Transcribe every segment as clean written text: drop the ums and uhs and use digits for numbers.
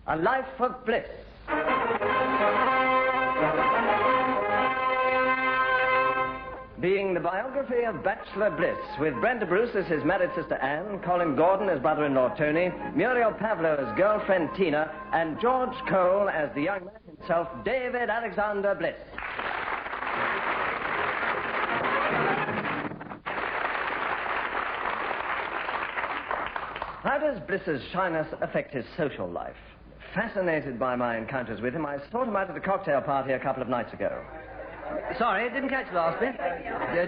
A Life of Bliss. Being the biography of Bachelor Bliss, with Brenda Bruce as his married sister Anne, Colin Gordon as brother-in-law Tony, Muriel Pavlo as girlfriend Tina, and George Cole as the young man himself, David Alexander Bliss. How does Bliss's shyness affect his social life? Fascinated by my encounters with him, I sought him out at a cocktail party a couple of nights ago. Sorry, didn't catch the last bit.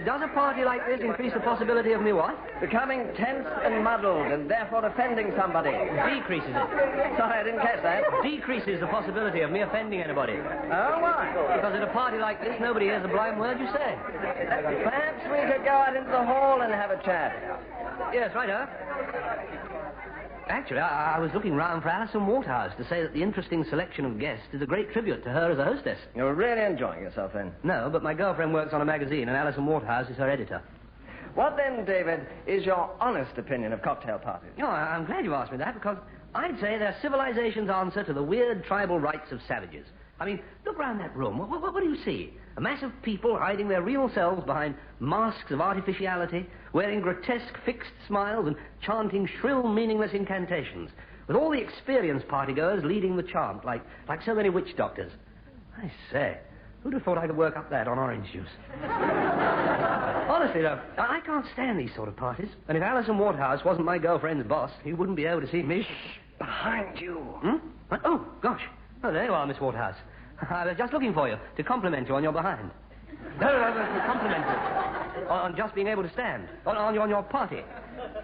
Does a party like this increase the possibility of me what? Becoming tense and muddled and therefore offending somebody. Decreases it. Sorry, I didn't catch that. Decreases the possibility of me offending anybody. Oh, why? Because at a party like this, nobody hears a blind word you say. Perhaps we could go out into the hall and have a chat. Yes, righto. Actually, I was looking round for Alison Waterhouse to say that the interesting selection of guests is a great tribute to her as a hostess. You're really enjoying yourself, then? No, but my girlfriend works on a magazine, and Alison Waterhouse is her editor. What, then, David, is your honest opinion of cocktail parties? Oh, I'm glad you asked me that, because I'd say they're civilization's answer to the weird tribal rites of savages. I mean, look round that room. What do you see? A mass of people hiding their real selves behind masks of artificiality, wearing grotesque fixed smiles and chanting shrill, meaningless incantations, with all the experienced partygoers leading the chant, like so many witch doctors. I say, who'd have thought I could work up that on orange juice? Honestly, though, I can't stand these sort of parties. And if Alison Waterhouse wasn't my girlfriend's boss, he wouldn't be able to see me. Shh! Behind you. What? Oh, gosh. Oh, there you are, Miss Waterhouse. I was just looking for you, to compliment you on your behind. No, compliment you on just being able to stand, on your party.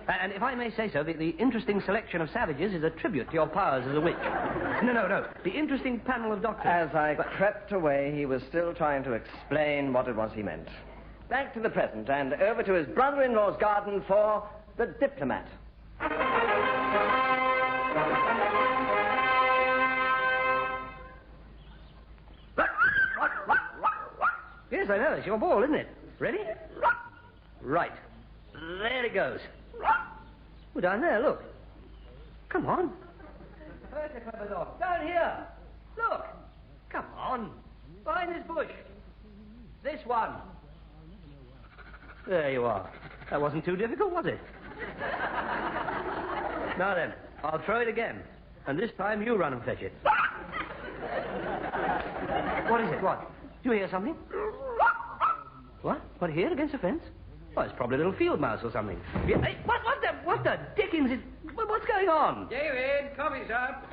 And if I may say so, the interesting selection of savages is a tribute to your powers as a witch. No, the interesting panel of doctors. As I crept away, he was still trying to explain what it was he meant. Back to the present, and over to his brother-in-law's garden for the Diplomat. Yes, I know. It's your ball, isn't it? Ready? Right. There it goes. Oh, down there, look. Come on. Down here. Look. Come on. Behind this bush. This one. There you are. That wasn't too difficult, was it? Now then, I'll throw it again. And this time you run and fetch it. What is it? What? Do you hear something? What? What, here against the fence? Oh, it's probably a little field mouse or something. Yeah, hey, what the dickens is... What's going on? David, coffee's up.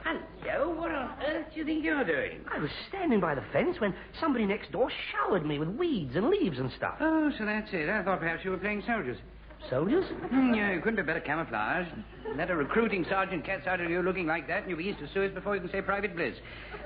Hello, what on earth do you think you're doing? I was standing by the fence when somebody next door showered me with weeds and leaves and stuff. Oh, so that's it. I thought perhaps you were playing soldiers. Soldiers? Yeah, you couldn't be better camouflaged. Let a recruiting sergeant catch out of you looking like that, and you'll be east of Suez before you can say Private Bliss.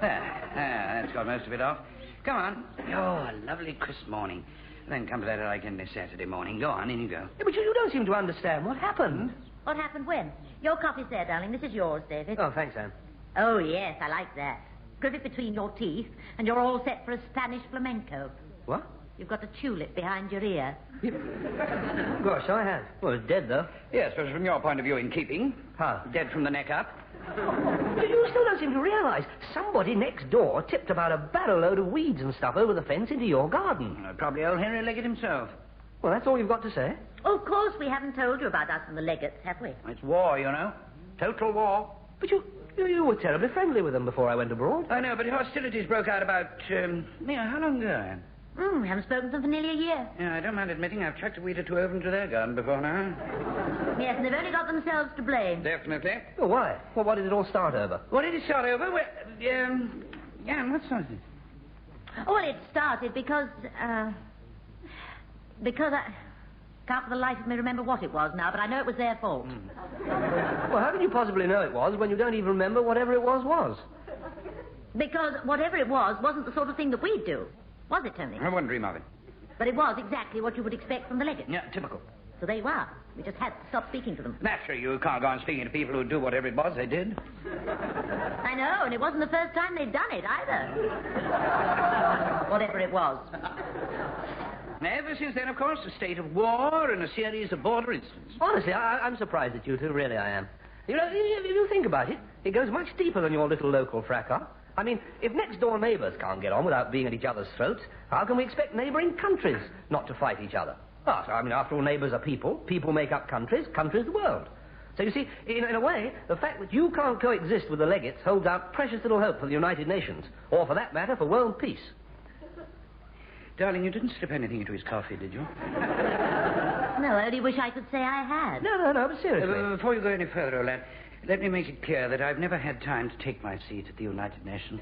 That's got most of it off. Come on. Oh, a lovely crisp morning. Then come to that like in this Saturday morning. Go on, in you go. Yeah, but you don't seem to understand. What happened? What happened when? Your coffee's there, darling. This is yours, David. Oh, thanks, Anne. Oh, yes, I like that. Grip it between your teeth, and you're all set for a Spanish flamenco. What? You've got a tulip behind your ear. Gosh, I have. Well, it's dead, though. Yes, but from your point of view, in keeping. How? Dead from the neck up. You still don't seem to realize somebody next door tipped about a barrel load of weeds and stuff over the fence into your garden. Probably old Henry Leggett himself. Well, that's all you've got to say? Oh, of course, we haven't told you about us and the Leggetts, have we? It's war, you know. Total war. But you were terribly friendly with them before I went abroad. I know, but hostilities broke out about, how long ago, Anne? We haven't spoken to them for nearly a year. Yeah, I don't mind admitting I've chucked a weed or two over into their garden before now. Yes, and they've only got themselves to blame. Definitely. Well, why? Well, what did it all start over? What did it start over? Well, Anne, what started? Oh, well, it started because I can't for the life of me remember what it was now, but I know it was their fault. Well, how can you possibly know it was when you don't even remember whatever it was? Because whatever it was wasn't the sort of thing that we'd do. Was it, Tony? I wouldn't dream of it. But it was exactly what you would expect from the Leggett. Yeah, typical. So there you are. We just had to stop speaking to them. Naturally, you can't go on speaking to people who do whatever it was they did. I know, and it wasn't the first time they'd done it, either. Whatever it was. Ever since then, of course, a state of war and a series of border incidents. Honestly, I'm surprised at you two, really I am. You know, if you think about it, it goes much deeper than your little local fracas. I mean, if next-door neighbours can't get on without being at each other's throats, how can we expect neighbouring countries not to fight each other? Oh, so, I mean, after all, neighbours are people. People make up countries. Countries the world. So, you see, in a way, the fact that you can't coexist with the Legates holds out precious little hope for the United Nations, or, for that matter, for world peace. Darling, you didn't slip anything into his coffee, did you? No, I only wish I could say I had. No, but seriously. Before you go any further, lad, let me make it clear that I've never had time to take my seat at the United Nations.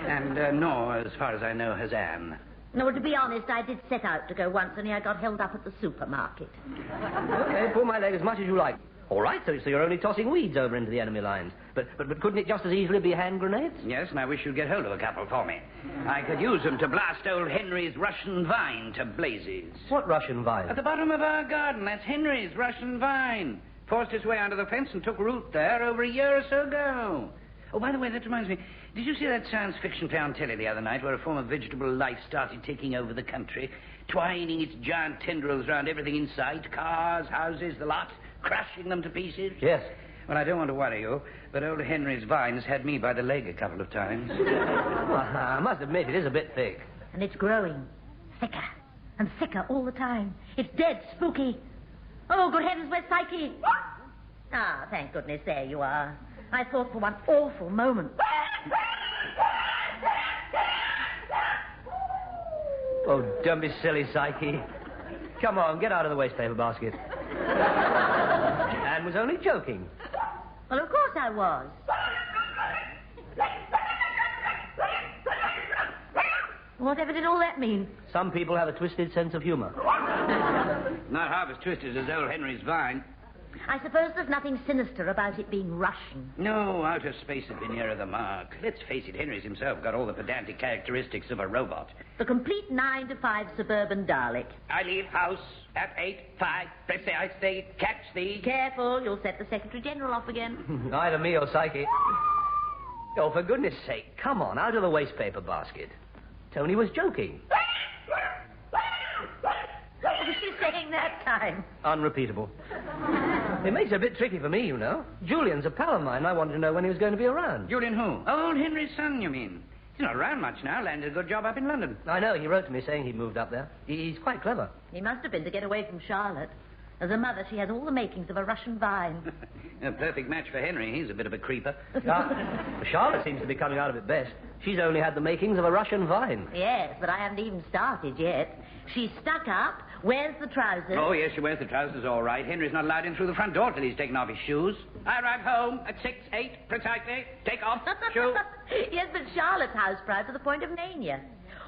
And nor, as far as I know, has Anne. No, to be honest, I did set out to go once, only I got held up at the supermarket. Okay, pull my leg as much as you like. All right, so you're only tossing weeds over into the enemy lines. But couldn't it just as easily be hand grenades? Yes, and I wish you'd get hold of a couple for me. I could use them to blast old Henry's Russian vine to blazes. What Russian vine? At the bottom of our garden. That's Henry's Russian vine. Forced its way under the fence and took root there over a year or so ago. Oh, by the way, that reminds me. Did you see that science fiction play on telly the other night where a form of vegetable life started taking over the country, twining its giant tendrils around everything in sight, cars, houses, the lot, crushing them to pieces? Yes. Well, I don't want to worry you, but old Henry's vine has had me by the leg a couple of times. Well, I must admit, it is a bit thick. And it's growing. Thicker and thicker all the time. It's dead spooky. Oh, good heavens, where's Psyche? Ah, thank goodness, there you are. I thought for one awful moment. Oh, don't be silly, Psyche. Come on, get out of the wastepaper basket. Anne was only joking. Well, of course I was. Whatever did all that mean? Some people have a twisted sense of humour. Not half as twisted as old Henry's vine. I suppose there's nothing sinister about it being Russian. No, outer space had been nearer the mark. Let's face it, Henry's himself got all the pedantic characteristics of a robot. The complete 9-to-5 suburban Dalek. I leave house at 8:05. Precisely. Catch thee. Careful, you'll set the Secretary General off again. Either me or Psyche. Oh, for goodness sake, come on, out of the wastepaper basket. Tony was joking. What was she saying that time? Unrepeatable. It makes it a bit tricky for me, you know. Julian's a pal of mine. I wanted to know when he was going to be around. Julian who? Old Henry's son, you mean? He's not around much now. Landed a good job up in London. I know. He wrote to me saying he'd moved up there. He's quite clever. He must have been to get away from Charlotte. As a mother, she has all the makings of a Russian vine. A perfect match for Henry. He's a bit of a creeper. Charlotte seems to be coming out of it best. She's only had the makings of a Russian vine. Yes, but I haven't even started yet. She's stuck up, wears the trousers. Oh, yes, she wears the trousers all right. Henry's not allowed in through the front door till he's taken off his shoes. I arrive home at 6:08 precisely. Take off shoe. Yes, but Charlotte's house-proud to the point of mania.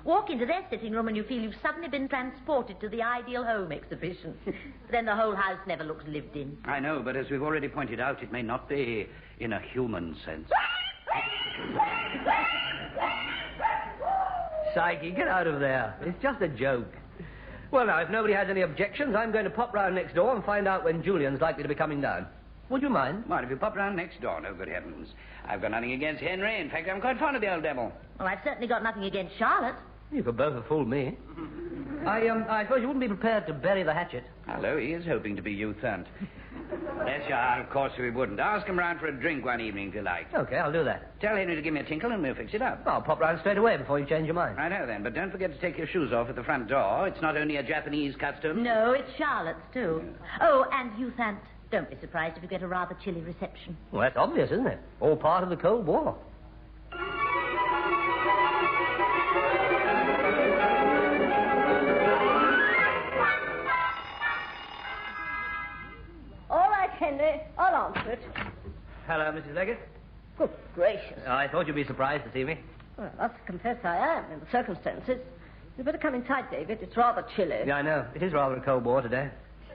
Walk into their sitting room and you feel you've suddenly been transported to the Ideal Home exhibition. Then the whole house never looks lived in. I know, but as we've already pointed out, it may not be in a human sense. Psyche, get out of there. It's just a joke. Well, now, if nobody has any objections, I'm going to pop round next door and find out when Julian's likely to be coming down. Would you mind? Well, if you pop round next door, no good heavens. I've got nothing against Henry. In fact, I'm quite fond of the old devil. Well, I've certainly got nothing against Charlotte. You could both have fooled me. I suppose you wouldn't be prepared to bury the hatchet. Hello, he is hoping to be youth-hunt. Yes, you are. Of course we wouldn't. Ask him round for a drink one evening if you like. Okay, I'll do that. Tell Henry to give me a tinkle and we'll fix it up. I'll pop round straight away before you change your mind. I know then, but don't forget to take your shoes off at the front door. It's not only a Japanese custom. No, it's Charlotte's, too. Oh, and youth hunt. Don't be surprised if you get a rather chilly reception. Well, that's obvious, isn't it? All part of the Cold War. All right, Henry. I'll answer it. Hello, Mrs. Leggett. Good gracious. I thought you'd be surprised to see me. Well, I must confess I am, in the circumstances. You'd better come inside, David. It's rather chilly. Yeah, I know. It is rather a cold war today.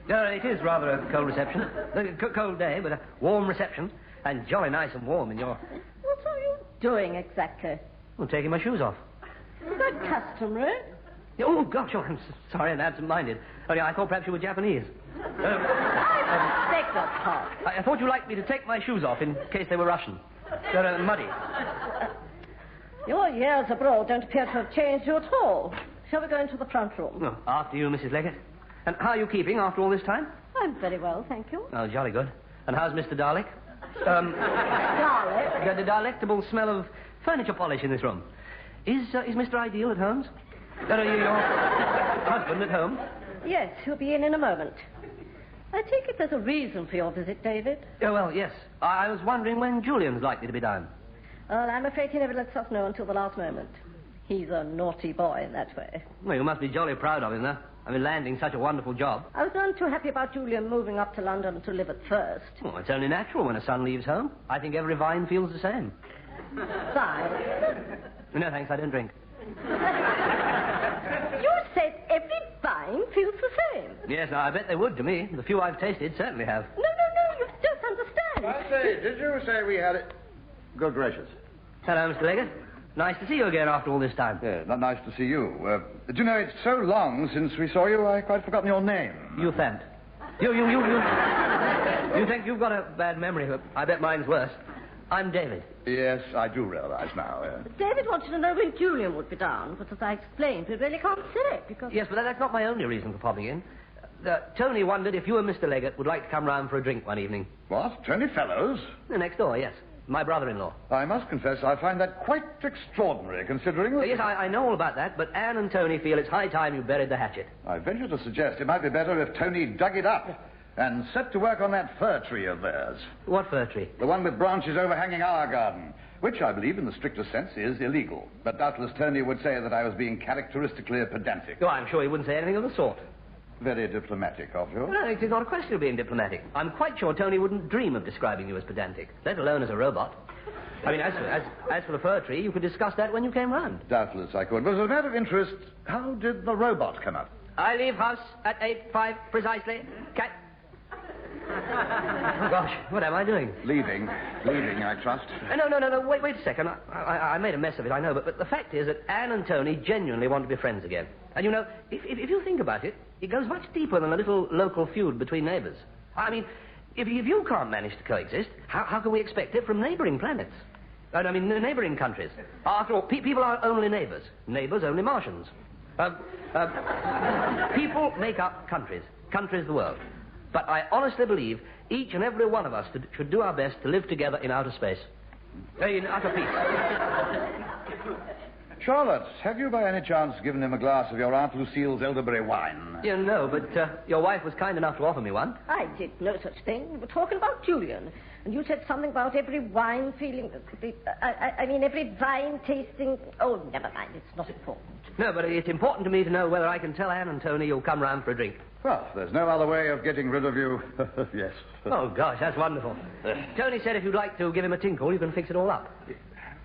No, it is rather a cold reception. A cold day, but a warm reception. And jolly nice and warm in your... What are you doing exactly? I'm taking my shoes off. Is that customary? Oh, gosh, I'm sorry and absent-minded. Only I thought perhaps you were Japanese. I beg your pardon. I thought you liked me to take my shoes off in case they were Russian. They're muddy. Your years abroad don't appear to have changed you at all. Shall we go into the front room? Oh, after you, Mrs. Leggett. And how are you keeping after all this time? I'm very well, thank you. Oh, jolly good. And how's Mr. Dalek? Garlic. The delectable smell of furniture polish in this room. Is Mr. Ideal at home? No, your husband at home? Yes, he'll be in a moment. I take it there's a reason for your visit, David. Oh, well, yes. I was wondering when Julian's likely to be down. Well, I'm afraid he never lets us know until the last moment. He's a naughty boy in that way. Well, you must be jolly proud of him, though. I mean, landing such a wonderful job. I was none too happy about Julian moving up to London to live at first. Well, it's only natural when a son leaves home. I think every vine feels the same. Fine. No, thanks, I don't drink. You said every vine feels the same. Yes, I bet they would to me. The few I've tasted certainly have. No, you don't understand. I say, did you say we had it? Good gracious. Hello, Mr. Leggett. Nice to see you again after all this time. Yeah, not nice to see you. Do you know, it's so long since we saw you, I quite forgotten your name. You fent. You think you've got a bad memory, but I bet mine's worse. I'm David. Yes, I do realize now. David wanted to know when Julian would be down, but as I explained, we really can't say because... Yes, but that's not my only reason for popping in. Tony wondered if you and Mr. Leggett would like to come round for a drink one evening. What? Tony Fellows? Next door, yes. My brother-in-law. I must confess I find that quite extraordinary, considering that... Yes, I know all about that, but Anne and Tony feel it's high time you buried the hatchet. I venture to suggest it might be better if Tony dug it up and set to work on that fir tree of theirs. What fir tree? The one with branches overhanging our garden, which I believe in the strictest sense is illegal. But doubtless Tony would say that I was being characteristically pedantic. Oh, I'm sure he wouldn't say anything of the sort. Very diplomatic of you. No, it's not a question of being diplomatic. I'm quite sure Tony wouldn't dream of describing you as pedantic, let alone as a robot. I mean, as for the fir tree, you could discuss that when you came round. Doubtless I could. But as a matter of interest, how did the robot come up? I leave house at 8:05 precisely. Cat. Oh, gosh, what am I doing? Leaving, I trust. No, wait a second. I made a mess of it, I know, but the fact is that Anne and Tony genuinely want to be friends again. And, you know, if you think about it, it goes much deeper than a little local feud between neighbours. I mean, if you can't manage to coexist, how can we expect it from neighbouring planets? I mean, neighbouring countries. After all, people are only neighbours. Neighbours only Martians. People make up countries. Countries the world. But I honestly believe each and every one of us should do our best to live together in outer space. In utter peace. Charlotte, have you by any chance given him a glass of your Aunt Lucille's elderberry wine? Yeah, no, but your wife was kind enough to offer me one. I did no such thing. We were talking about Julian. And you said something about every wine feeling... I mean, every vine tasting... Oh, never mind. It's not important. No, but it's important to me to know whether I can tell Anne and Tony you'll come round for a drink. Well, there's no other way of getting rid of you. Yes. Oh, gosh, that's wonderful. Tony said if you'd like to give him a tinkle, you can fix it all up.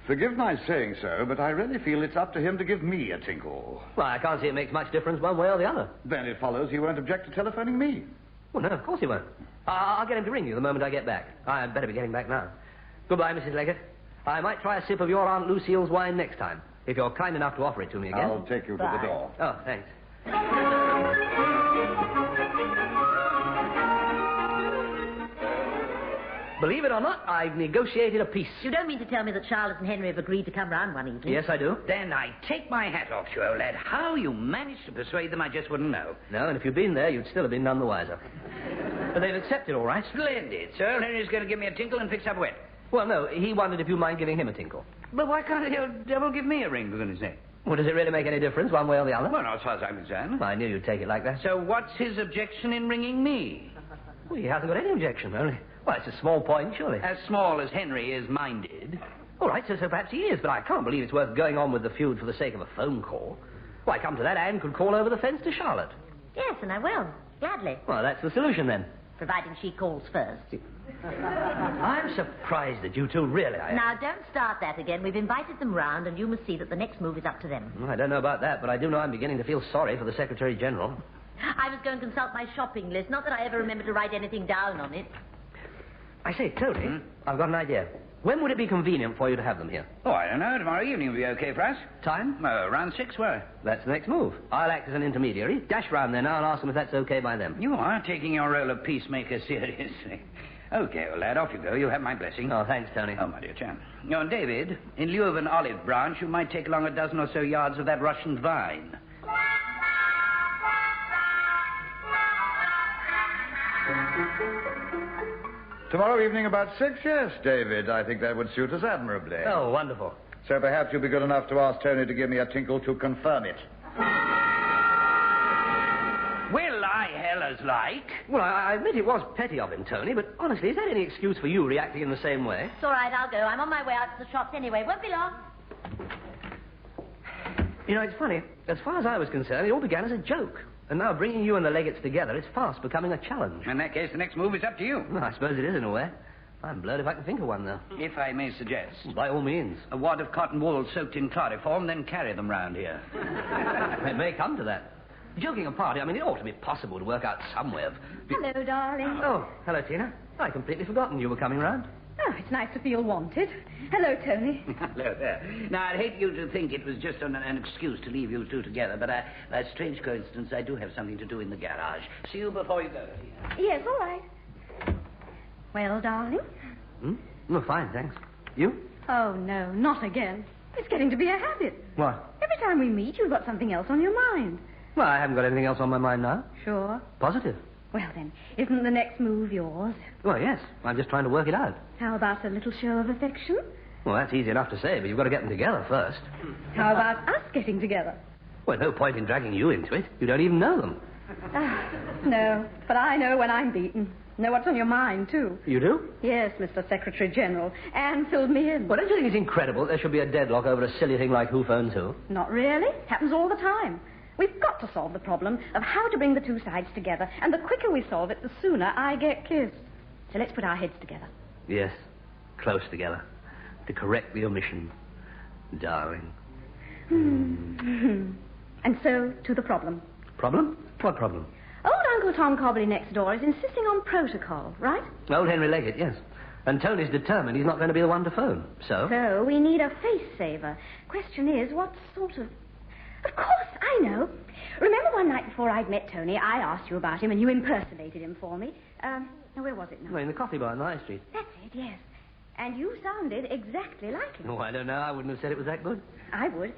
Forgive my saying so, but I really feel it's up to him to give me a tinkle. Well, I can't see it makes much difference one way or the other. Then it follows he won't object to telephoning me. Well, no, of course he won't. I'll get him to ring you the moment I get back. I'd better be getting back now. Goodbye, Mrs. Leggett. I might try a sip of your Aunt Lucille's wine next time, if you're kind enough to offer it to me again. I'll take you to the door. Oh, thanks. Believe it or not, I've negotiated a peace. You don't mean to tell me that Charlotte and Henry have agreed to come round one evening? Yes, I do. Then I take my hat off to you, old lad. How you managed to persuade them, I just wouldn't know. No, and if you'd been there, you'd still have been none the wiser. But they've accepted, all right. Splendid. Sir Henry's going to give me a tinkle and fix up wet. Well, no, he wondered if you mind giving him a tinkle. But why can't the old devil give me a ring, for goodness sake? Well, does it really make any difference one way or the other? Well, not as far as I'm concerned. I knew you'd take it like that. So what's his objection in ringing me? Well, he hasn't got any objection, only... Well, it's a small point, surely. As small as Henry is minded. All right, so perhaps he is, but I can't believe it's worth going on with the feud for the sake of a phone call. Why, come to that, Anne could call over the fence to Charlotte. Yes, and I will. Gladly. Well, that's the solution, then. Providing she calls first. I'm surprised at you two, really. Now, don't start that again. We've invited them round, and you must see that the next move is up to them. Well, I don't know about that, but I do know I'm beginning to feel sorry for the Secretary-General. I was going to consult my shopping list. Not that I ever remember to write anything down on it. I say, Tony, I've got an idea. When would it be convenient for you to have them here? Oh, I don't know. Tomorrow evening will be okay for us. Time? Around 6, where? That's the next move. I'll act as an intermediary. Dash round there now and ask them if that's okay by them. You are taking your role of peacemaker seriously. Okay, old lad, off you go. You'll have my blessing. Oh, thanks, Tony. Oh, my dear chap. Now, David, in lieu of an olive branch, you might take along a dozen or so yards of that Russian vine. Tomorrow evening about 6, yes, David. I think that would suit us admirably. Oh, wonderful. So perhaps you'll be good enough to ask Tony to give me a tinkle to confirm it. Well, I hell as like. Well, I admit it was petty of him, Tony, but honestly, is that any excuse for you reacting in the same way? It's all right, I'll go. I'm on my way out to the shops anyway. Won't be long. You know, it's funny. As far as I was concerned, it all began as a joke. And now bringing you and the Legates together is fast becoming a challenge. In that case, the next move is up to you. Well, I suppose it is in a way. I'm blurred if I can think of one, though. If I may suggest. By all means. A wad of cotton wool soaked in chloroform, then carry them round here. It may come to that. Joking apart, I mean, it ought to be possible to work out some way of... Hello, darling. Oh, hello, Tina. I'd completely forgotten you were coming round. Oh, it's nice to feel wanted. Hello, Tony. Hello there. Now, I'd hate you to think it was just an excuse to leave you two together, but by a strange coincidence, I do have something to do in the garage. See you before you go. Yes, all right. Well, darling? Oh, fine, thanks. You? Oh, no, not again. It's getting to be a habit. What? Every time we meet, you've got something else on your mind. Well, I haven't got anything else on my mind now. Sure. Positive. Well, then, isn't the next move yours? Well, yes. I'm just trying to work it out. How about a little show of affection? Well, that's easy enough to say, but you've got to get them together first. How about us getting together? Well, no point in dragging you into it. You don't even know them. No, but I know when I'm beaten. Know what's on your mind, too. You do? Yes, Mr. Secretary General. Anne filled me in. Well, don't you think it's incredible there should be a deadlock over a silly thing like who phones who? Not really. Happens all the time. We've got to solve the problem of how to bring the two sides together, and the quicker we solve it, the sooner I get kissed. So let's put our heads together. Yes, close together, to correct the omission, darling. And so, to the problem. Problem? What problem? Old Uncle Tom Cobley next door is insisting on protocol, right? Old Henry Leggett, yes. And Tony's determined he's not going to be the one to phone. So? So, we need a face-saver. Question is, what sort of... Of course, I know. Remember one night before I'd met Tony, I asked you about him and you impersonated him for me. Where was it now? Well, in the coffee bar on the High Street. That's it, yes. And you sounded exactly like him. Oh, I don't know. I wouldn't have said it was that good. I would.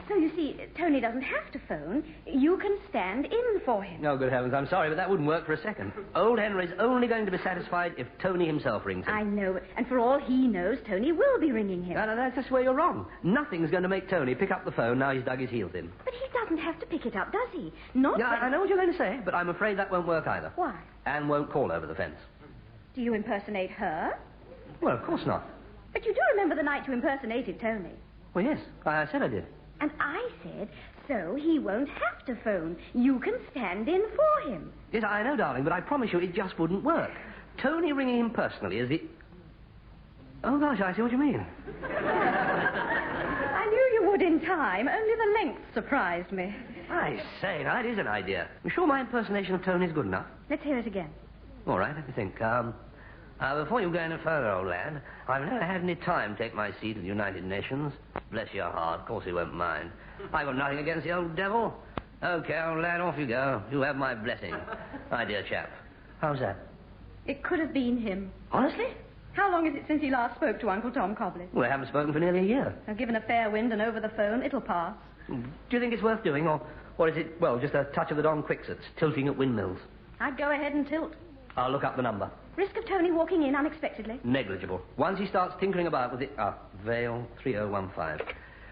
So, you see, Tony doesn't have to phone. You can stand in for him. Oh, good heavens, I'm sorry, but that wouldn't work for a second. Old Henry's only going to be satisfied if Tony himself rings him. I know, and for all he knows, Tony will be ringing him. No, that's just where you're wrong. Nothing's going to make Tony pick up the phone now he's dug his heels in. But he doesn't have to pick it up, does he? Not Yeah, when... I know what you're going to say, but I'm afraid that won't work either. Why? Anne won't call over the fence. Do you impersonate her? Well, of course not. But you do remember the night you impersonated Tony. Well, yes, I said I did. And I said, so he won't have to phone. You can stand in for him. Yes, I know, darling, but I promise you it just wouldn't work. Tony ringing him personally is the... Oh, gosh, I see what you mean. I knew you would in time. Only the length surprised me. I say, that is an idea. You sure my impersonation of Tony's good enough? Let's hear it again. All right, let me think. Before you go any further, old lad, I've never had any time to take my seat at the United Nations. Bless your heart, of course he won't mind. I've got nothing against the old devil. Okay, old lad, off you go. You have my blessing. My dear chap. How's that? It could have been him. Honestly? How long is it since he last spoke to Uncle Tom Cobley? Well, I haven't spoken for nearly a year. Now, given a fair wind and over the phone, it'll pass. Do you think it's worth doing, or is it, well, just a touch of the Don Quixotes, tilting at windmills? I'd go ahead and tilt. I'll look up the number. Risk of Tony walking in unexpectedly? Negligible. Once he starts tinkering about with it... Vale 3015.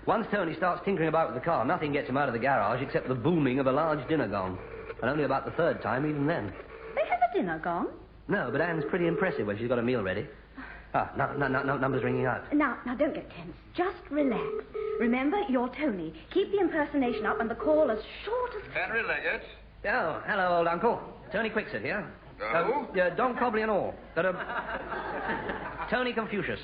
Once Tony starts tinkering about with the car, nothing gets him out of the garage except the booming of a large dinner gong. And only about the third time, even then. They have a dinner gong? No, but Anne's pretty impressive when she's got a meal ready. Number's ringing out. Now, don't get tense. Just relax. Remember, you're Tony. Keep the impersonation up and the call as short as... Henry Leggett. Oh, hello, old uncle. Tony Quixote here. Oh? Don Cobley and all. Tony Confucius.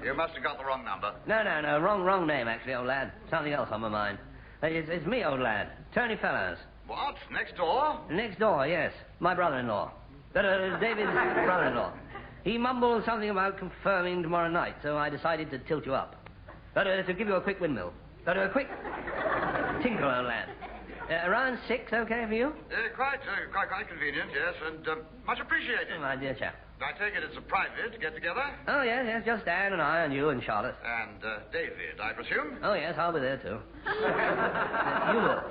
You must have got the wrong number. No. Wrong name, actually, old lad. Something else on my mind. It's me, old lad. Tony Fellows. What? Next door? Next door, yes. My brother-in-law. David's brother-in-law. He mumbled something about confirming tomorrow night, so I decided to tilt you up. To give you a quick windmill. A quick tinkle, old lad. Around 6, okay for you? Quite convenient, yes, and much appreciated. Oh, my dear chap. I take it it's a private get-together? Oh, yes, just Anne and I and you and Charlotte. And David, I presume? Oh, yes, I'll be there, too. You will.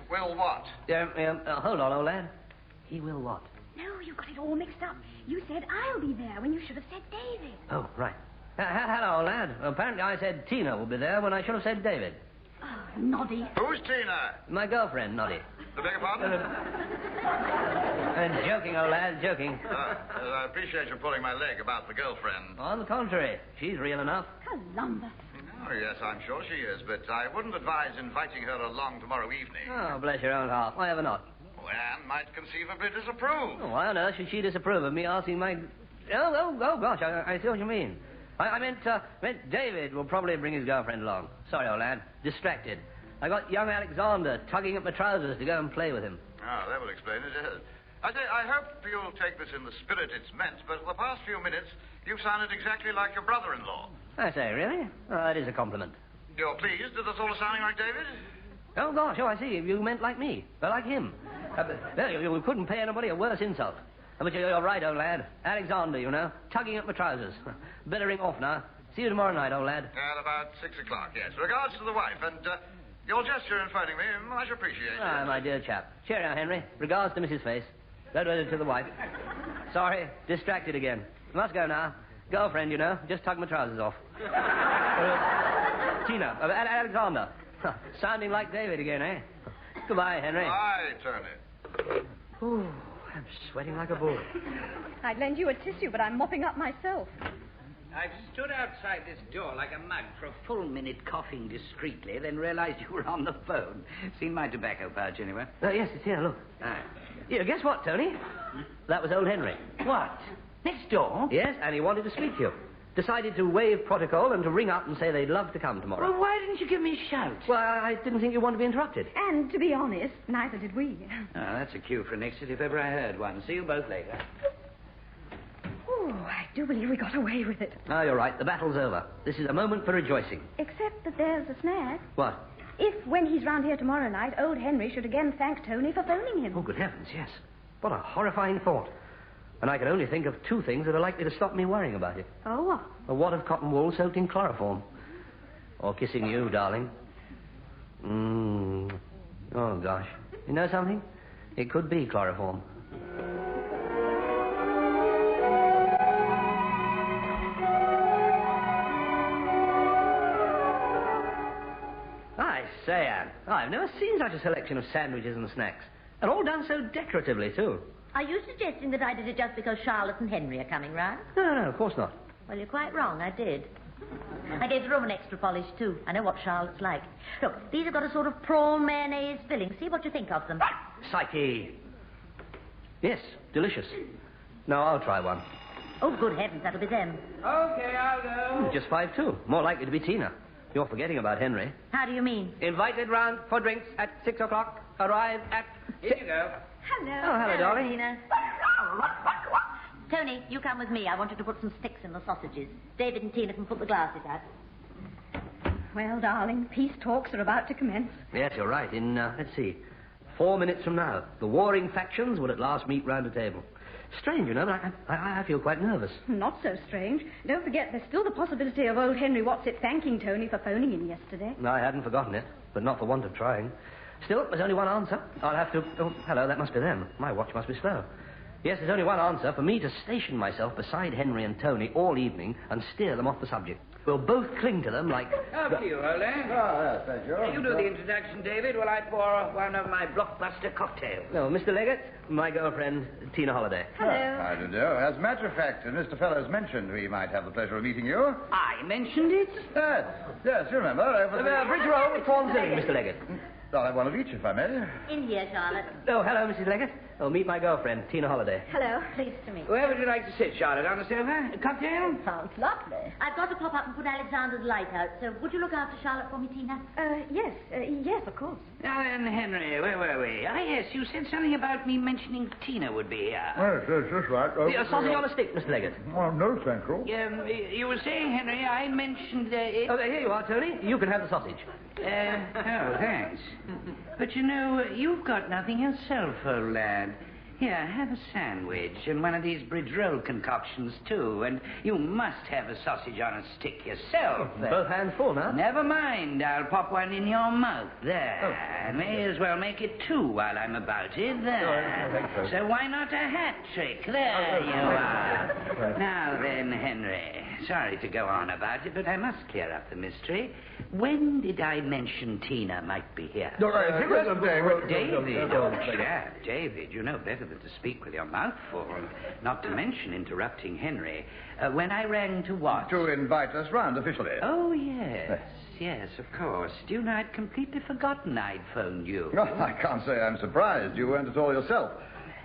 Will what? Hold on, old lad. He will what? No, you've got it all mixed up. You said I'll be there when you should have said David. Oh, right. Hello, lad. Apparently I said Tina will be there when I should have said David. Oh, Noddy. Who's Tina? My girlfriend, Noddy. The beg your pardon? Joking, old lad, joking. I appreciate you pulling my leg about the girlfriend. On the contrary, she's real enough. Columbus. Oh, yes, I'm sure she is, but I wouldn't advise inviting her along tomorrow evening. Oh, bless your own heart. Why ever not? Anne might conceivably disapprove. Oh, why on earth should she disapprove of me asking my... Oh, gosh, I see what you mean. I meant David will probably bring his girlfriend along. Sorry, old lad. Distracted. I got young Alexander tugging at my trousers to go and play with him. Oh, that will explain it, yes. I hope you'll take this in the spirit it's meant, but for the past few minutes, you've sounded exactly like your brother-in-law. I say, really? Oh, that is a compliment. You're pleased that that's all sounding like David? Oh, gosh, I see. You meant like me. But like him. Well, you couldn't pay anybody a worse insult. But you're right, old lad. Alexander, you know, tugging at my trousers. Better ring off now. See you tomorrow night, old lad. At about 6 o'clock, yes. Regards to the wife, and your gesture in phoning me, much appreciated. Ah, my dear chap. Cheerio, Henry. Regards to Mrs. Face. That was to the wife. Sorry, distracted again. Must go now. Girlfriend, you know. Just tug my trousers off. Tina. Alexander. Sounding like David again, eh? Goodbye, Henry. Bye, Tony. Ooh, I'm sweating like a bull. I'd lend you a tissue, but I'm mopping up myself. I've stood outside this door like a mug for a full minute coughing discreetly, then realized you were on the phone. Seen my tobacco pouch anywhere? Yes, it's here, look. Ah. Yeah, guess what, Tony? That was old Henry. What? Next door? Yes, and he wanted to speak to you. Decided to waive protocol and to ring up and say they'd love to come tomorrow. Well, why didn't you give me a shout? Well, I didn't think you wanted to be interrupted. And to be honest, neither did we. Oh, that's a cue for an exit if ever I heard one. See you both later. Oh, I do believe we got away with it. Oh, you're right. The battle's over. This is a moment for rejoicing. Except that there's a snag. What? If, when he's round here tomorrow night, old Henry should again thank Tony for phoning him. Oh, good heavens, yes. What a horrifying thought. And I can only think of two things that are likely to stop me worrying about it. Oh, what? A wad of cotton wool soaked in chloroform. Or kissing you, darling. Oh, gosh. You know something? It could be chloroform. I say, Anne, I've never seen such a selection of sandwiches and snacks. And all done so decoratively, too. Are you suggesting that I did it just because Charlotte and Henry are coming round? No, of course not. Well, you're quite wrong. I did. I gave the room an extra polish, too. I know what Charlotte's like. Look, these have got a sort of prawn mayonnaise filling. See what you think of them. Psyche. Yes, delicious. No, I'll try one. Oh, good heavens, that'll be them. Okay, I'll go. Just 5 too. More likely to be Tina. You're forgetting about Henry. How do you mean? Invited round for drinks at 6 o'clock. Arrive at... Here you go. Hello. Oh, hello, darling. Tina. Tony, you come with me. I wanted to put some sticks in the sausages. David and Tina can put the glasses out. Well, darling, peace talks are about to commence. Yes, you're right. In, let's see, 4 minutes from now, the warring factions will at last meet round a table. Strange, you know, but I feel quite nervous. Not so strange. Don't forget, there's still the possibility of old Henry What's-it thanking Tony for phoning him yesterday. No, I hadn't forgotten it, but not for want of trying. Still, there's only one answer. I'll have to... Oh, hello, that must be them. My watch must be slow. Yes, there's only one answer. For me to station myself beside Henry and Tony all evening and steer them off the subject. We'll both cling to them like... After you, old lad. Oh, yes, thank you. You do the introduction, David, while I pour one of my blockbuster cocktails. No, Mr. Leggett, my girlfriend, Tina Holliday. Hello. How do you do? As a matter of fact, Mr. Fellows mentioned we might have the pleasure of meeting you. I mentioned it? Yes, you remember. Over the... Bridge roll with corn filling, Mr. Leggett. I'll have one of each, if I may. In here, Charlotte. Oh, hello, Mrs. Leggett. Oh, meet my girlfriend, Tina Holliday. Hello. Pleased to meet you. Where would you like to sit, Charlotte? On the sofa? A cocktail? Sounds lovely. I've got to pop up and put Alexander's light out, so would you look after Charlotte for me, Tina? Yes, of course. Now then, Henry, where were we? Ah, yes, you said something about me mentioning Tina would be here. Yes, that's right. A sausage on a stick, Mr. Leggett. Oh, no, thank you. You were saying, Henry, I mentioned... Oh, here you are, Tony. You can have the sausage. Oh, thanks. But you know, you've got nothing yourself, old lad. Here, have a sandwich and one of these bridge roll concoctions, too. And you must have a sausage on a stick yourself. Both hands full now. Never mind. I'll pop one in your mouth. There. May as well make it two while I'm about it. There. So why not a hat trick? There you are. Now then, Henry. Sorry to go on about it, but I must clear up the mystery. When did I mention Tina might be here? David. Oh, yeah, David. You know better than to speak with your mouth full. Not to mention interrupting Henry. When I rang to what? To invite us round officially. Oh, yes. Yes, of course. Do you know, I'd completely forgotten I'd phoned you. Oh, I can't say I'm surprised. You weren't at all yourself.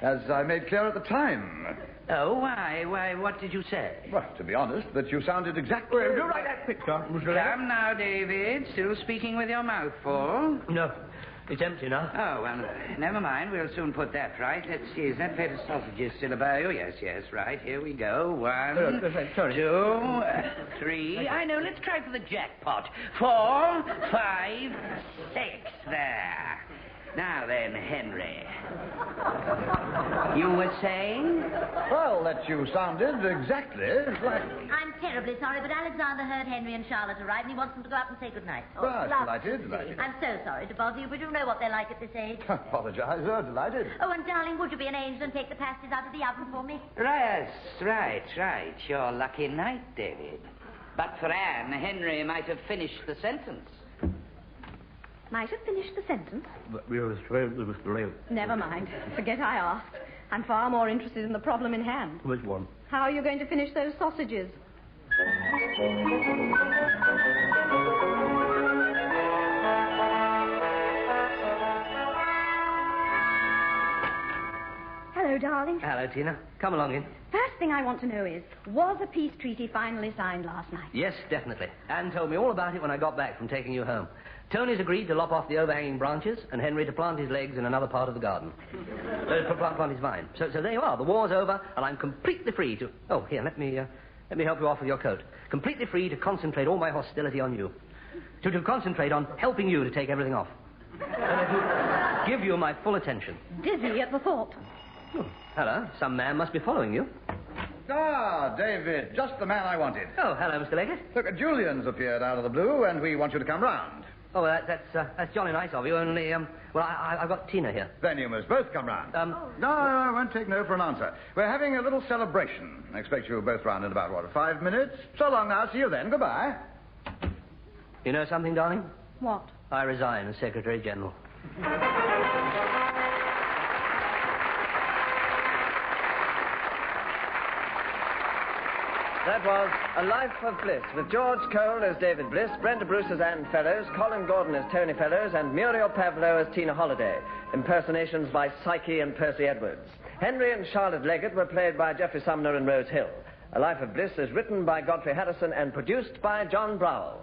As I made clear at the time. Oh, why? Why, what did you say? Well, to be honest, that you sounded exactly... Well, you write that picture, Mr. Leggett. Come now, David. Still speaking with your mouth full? No, it's empty now. Oh, well, never mind. We'll soon put that right. Let's see. Is that bit of sausages still about you? Yes, right. Here we go. 1, 2, 3. I know. Let's try for the jackpot. 4, 5, 6. There. Now then, Henry. You were saying? Well, that you sounded exactly like... I'm terribly sorry, but Alexander heard Henry and Charlotte arrive, and he wants them to go out and say goodnight. Well, delighted. I'm so sorry to bother you, but you know what they're like at this age. Apologize. Oh, delighted. Oh, and darling, would you be an angel and take the pasties out of the oven for me? Yes, right. Your lucky night, David. But for Anne, Henry might have finished the sentence. Might have finished the sentence. Mr. Never mind. Forget I asked. I'm far more interested in the problem in hand. Which one? How are you going to finish those sausages? Hello, darling. Hello, Tina. Come along in. First thing I want to know is, was a peace treaty finally signed last night? Yes, definitely. Anne told me all about it when I got back from taking you home. Tony's agreed to lop off the overhanging branches, and Henry to plant his legs in another part of the garden. Plant his vine. So there you are. The war's over, and I'm completely free to... Oh, here, let me help you off with your coat. Completely free to concentrate all my hostility on you. To concentrate on helping you to take everything off. And to give you my full attention. Dizzy at the thought. Oh, hello. Some man must be following you. Ah, David. Just the man I wanted. Oh, hello, Mr. Leggett. Look, Julian's appeared out of the blue, and we want you to come round. Oh, that's jolly nice of you, only, I've got Tina here. Then you must both come round. No, I won't take no for an answer. We're having a little celebration. I expect you both round in about, 5 minutes? So long now. See you then. Goodbye. You know something, darling? What? I resign as Secretary General. That was A Life of Bliss, with George Cole as David Bliss, Brenda Bruce as Anne Fellows, Colin Gordon as Tony Fellows, and Muriel Pavlo as Tina Holliday. Impersonations by Psyche and Percy Edwards. Henry and Charlotte Leggett were played by Geoffrey Sumner and Rose Hill. A Life of Bliss is written by Geoffrey Harrison and produced by John Browell.